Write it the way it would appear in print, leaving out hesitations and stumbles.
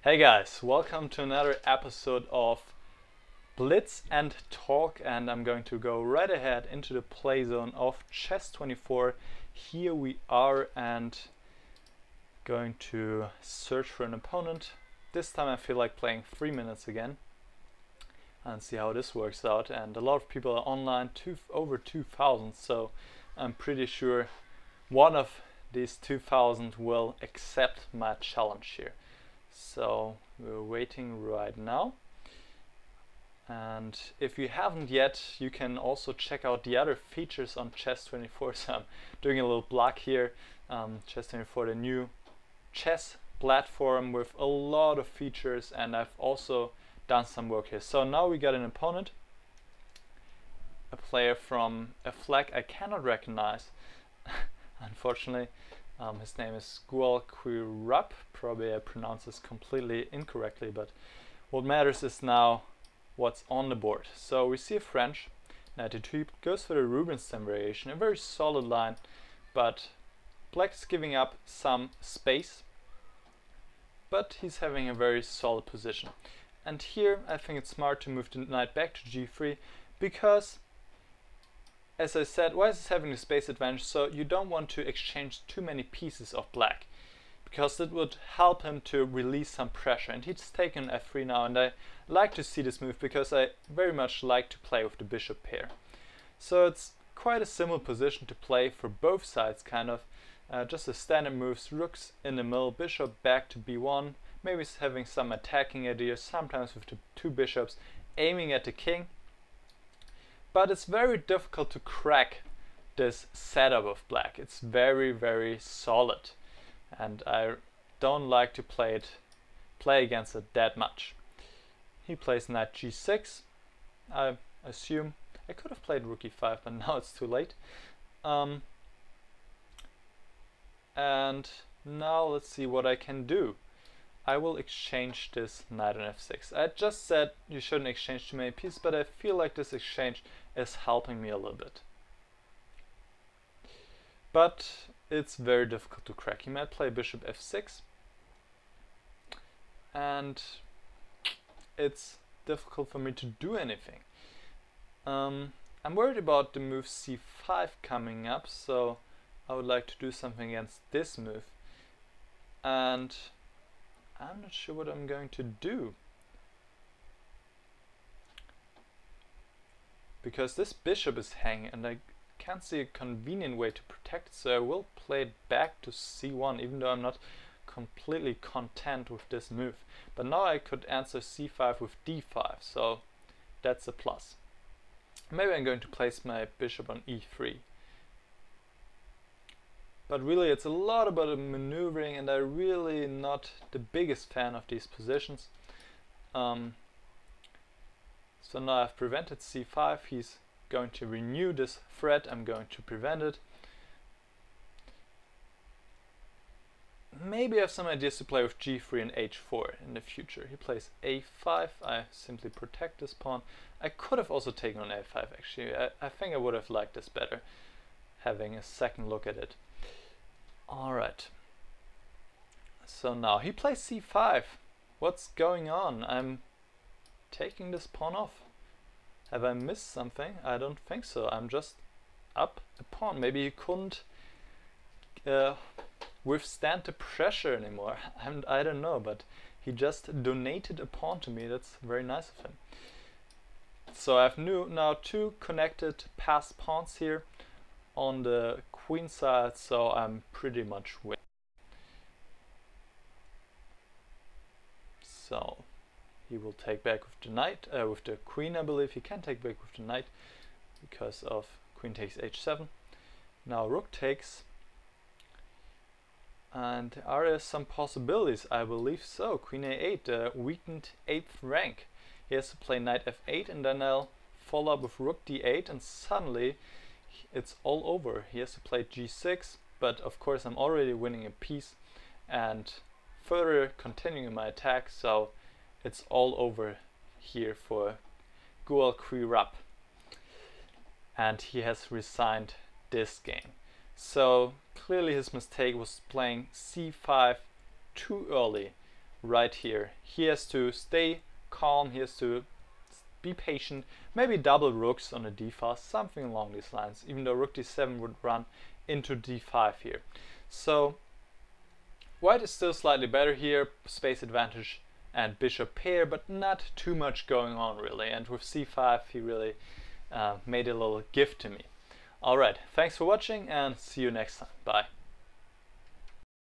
Hey guys, welcome to another episode of Blitz and Talk, and I'm going to go right ahead into the play zone of Chess24. Here we are, and going to search for an opponent. This time I feel like playing 3 minutes again and see how this works out. And a lot of people are online, over 2,000, so I'm pretty sure one of these 2,000 will accept my challenge here. So we're waiting right now, and if you haven't yet, you can also check out the other features on Chess24. So I'm doing a little plug here. Chess24, the new chess platform with a lot of features, and I've also done some work here. So now we got an opponent, a player from a flag I cannot recognize unfortunately. His name is Cualquierap. Probably I pronounce this completely incorrectly, but what matters is now what's on the board. So we see a French knight e2, goes for the Rubinstein variation, a very solid line, but black is giving up some space, but he's having a very solid position. And here I think it's smart to move the knight back to g3, because as I said, white is having a space advantage, so you don't want to exchange too many pieces of black, because it would help him to release some pressure. And he's taken f3 now, and I like to see this move because I very much like to play with the bishop pair. So it's quite a simple position to play for both sides, kind of. Just the standard moves, rooks in the middle, bishop back to b1, maybe having some attacking ideas, sometimes with the two bishops aiming at the king. But it's very difficult to crack this setup of black. It's very, very solid, and I don't like to play against it that much. He plays knight g6. I assume I could have played rook e5, but now it's too late. And now let's see what I can do. I will exchange this knight on f6. I just said you shouldn't exchange too many pieces, but I feel like this exchange is helping me a little bit. But it's very difficult to crack. He might play bishop f6, and it's difficult for me to do anything. I'm worried about the move c5 coming up, so I would like to do something against this move. And I'm not sure what I'm going to do, because this bishop is hanging and I can't see a convenient way to protect it, so I will play it back to c1, even though I'm not completely content with this move. But now I could answer c5 with d5, so that's a plus. Maybe I'm going to place my bishop on e3. But really it's a lot about maneuvering, and I'm really not the biggest fan of these positions. So now I've prevented c5, he's going to renew this threat, I'm going to prevent it. Maybe I have some ideas to play with g3 and h4 in the future. He plays a5, I simply protect this pawn. I could have also taken on a5 actually. I think I would have liked this better, having a second look at it. Alright, so now he plays c5. What's going on? I'm taking this pawn off. Have I missed something? I don't think so. I'm just up a pawn. Maybe he couldn't withstand the pressure anymore. I don't know, but he just donated a pawn to me. That's very nice of him. So I have now two connected passed pawns here on the queen side, so I'm pretty much winning. So he will take back with the knight, with the queen. I believe he can take back with the knight because of queen takes h7. Now rook takes, and are there some possibilities? I believe so. Queen a8, weakened 8th rank. He has to play knight f8, and then I'll follow up with rook d8, and suddenly it's all over. He has to play g6, but of course I'm already winning a piece and further continuing my attack, so it's all over here for Cualquierap, and he has resigned this game. So clearly his mistake was playing c5 too early right here. He has to stay calm, he has to be patient, maybe double rooks on a d5, something along these lines, even though rook d7 would run into d5 here. So white is still slightly better here, space advantage and bishop pair, but not too much going on really, and with c5 he really made a little gift to me. Alright, thanks for watching and see you next time. Bye.